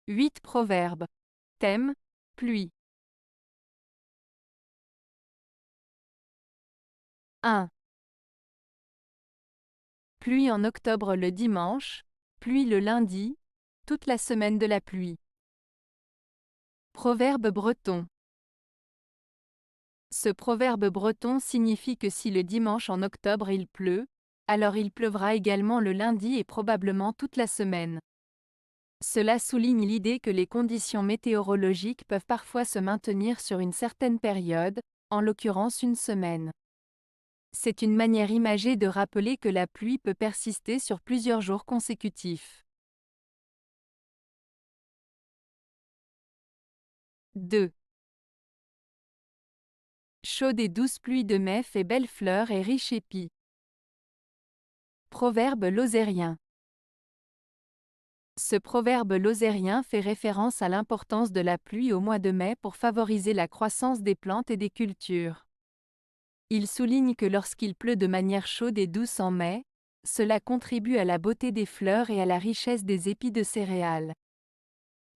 8 proverbes. Thème, pluie. 1. Pluie en octobre le dimanche, pluie le lundi, toute la semaine de la pluie. Proverbe breton. Ce proverbe breton signifie que si le dimanche en octobre il pleut, alors il pleuvra également le lundi et probablement toute la semaine. Cela souligne l'idée que les conditions météorologiques peuvent parfois se maintenir sur une certaine période, en l'occurrence une semaine. C'est une manière imagée de rappeler que la pluie peut persister sur plusieurs jours consécutifs. 2. Chaude et douce pluie de mai fait belle fleur et riche épi. Proverbe lozérien. Ce proverbe lozérien fait référence à l'importance de la pluie au mois de mai pour favoriser la croissance des plantes et des cultures. Il souligne que lorsqu'il pleut de manière chaude et douce en mai, cela contribue à la beauté des fleurs et à la richesse des épis de céréales.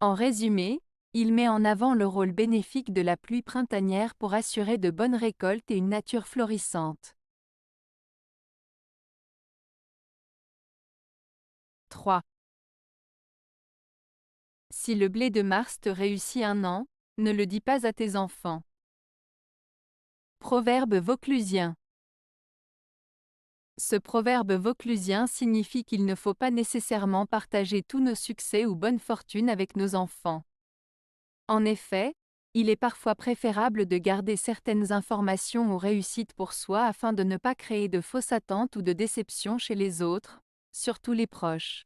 En résumé, il met en avant le rôle bénéfique de la pluie printanière pour assurer de bonnes récoltes et une nature florissante. 3. Si le blé de mars te réussit un an, ne le dis pas à tes enfants. Proverbe vauclusien. Ce proverbe vauclusien signifie qu'il ne faut pas nécessairement partager tous nos succès ou bonnes fortunes avec nos enfants. En effet, il est parfois préférable de garder certaines informations ou réussites pour soi afin de ne pas créer de fausses attentes ou de déceptions chez les autres, surtout les proches.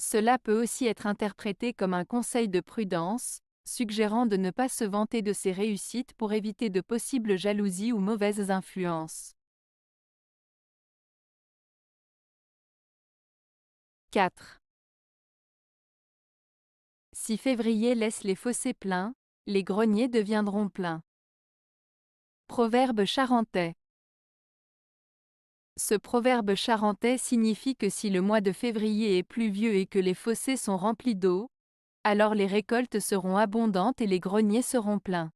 Cela peut aussi être interprété comme un conseil de prudence, suggérant de ne pas se vanter de ses réussites pour éviter de possibles jalousies ou mauvaises influences. 4. Si février laisse les fossés pleins, les greniers deviendront pleins. Proverbe charentais. Ce proverbe charentais signifie que si le mois de février est pluvieux et que les fossés sont remplis d'eau, alors les récoltes seront abondantes et les greniers seront pleins.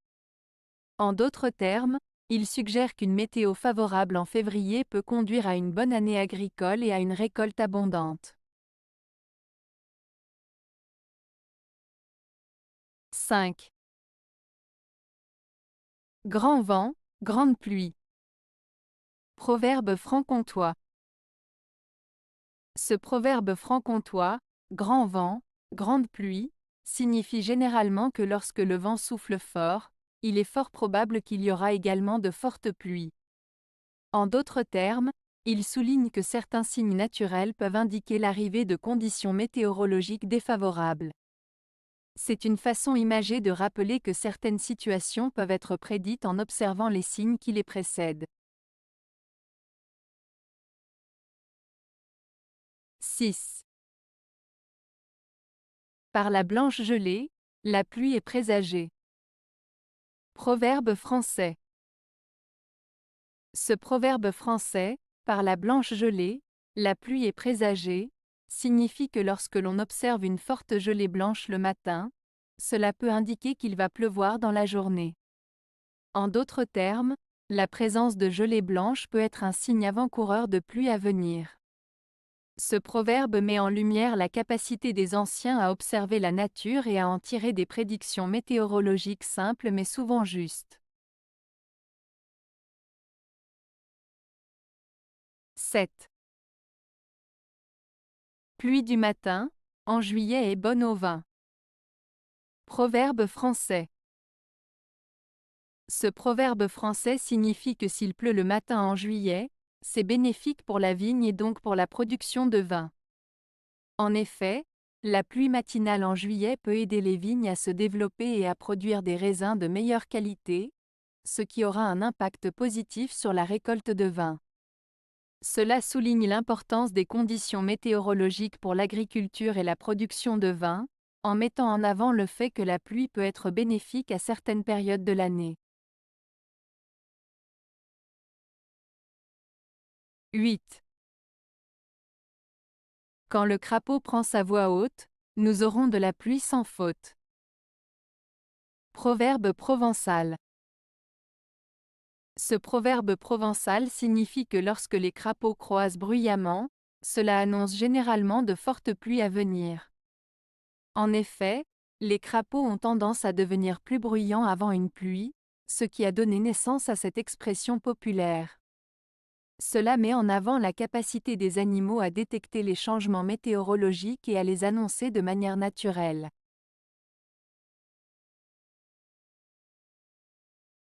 En d'autres termes, il suggère qu'une météo favorable en février peut conduire à une bonne année agricole et à une récolte abondante. 5. Grand vent, grande pluie. Proverbe franc-comtois. Ce proverbe franc-comtois, grand vent, grande pluie, signifie généralement que lorsque le vent souffle fort, il est fort probable qu'il y aura également de fortes pluies. En d'autres termes, il souligne que certains signes naturels peuvent indiquer l'arrivée de conditions météorologiques défavorables. C'est une façon imagée de rappeler que certaines situations peuvent être prédites en observant les signes qui les précèdent. 6. Par la blanche gelée, la pluie est présagée. Proverbe français. Ce proverbe français, par la blanche gelée, la pluie est présagée, signifie que lorsque l'on observe une forte gelée blanche le matin, cela peut indiquer qu'il va pleuvoir dans la journée. En d'autres termes, la présence de gelée blanche peut être un signe avant-coureur de pluie à venir. Ce proverbe met en lumière la capacité des anciens à observer la nature et à en tirer des prédictions météorologiques simples mais souvent justes. 7. Pluie du matin, en juillet est bonne au vin. Proverbe français. Ce proverbe français signifie que s'il pleut le matin en juillet, c'est bénéfique pour la vigne et donc pour la production de vin. En effet, la pluie matinale en juillet peut aider les vignes à se développer et à produire des raisins de meilleure qualité, ce qui aura un impact positif sur la récolte de vin. Cela souligne l'importance des conditions météorologiques pour l'agriculture et la production de vin, en mettant en avant le fait que la pluie peut être bénéfique à certaines périodes de l'année. 8. Quand le crapaud prend sa voix haute, Nous aurons de la pluie sans faute. Proverbe provençal. Ce proverbe provençal signifie que lorsque les crapauds croisent bruyamment, cela annonce généralement de fortes pluies à venir. En effet, les crapauds ont tendance à devenir plus bruyants avant une pluie, ce qui a donné naissance à cette expression populaire. Cela met en avant la capacité des animaux à détecter les changements météorologiques et à les annoncer de manière naturelle.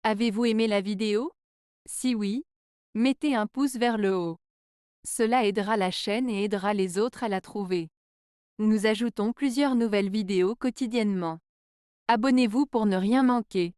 Avez-vous aimé la vidéo? Si oui, mettez un pouce vers le haut. Cela aidera la chaîne et aidera les autres à la trouver. Nous ajoutons plusieurs nouvelles vidéos quotidiennement. Abonnez-vous pour ne rien manquer.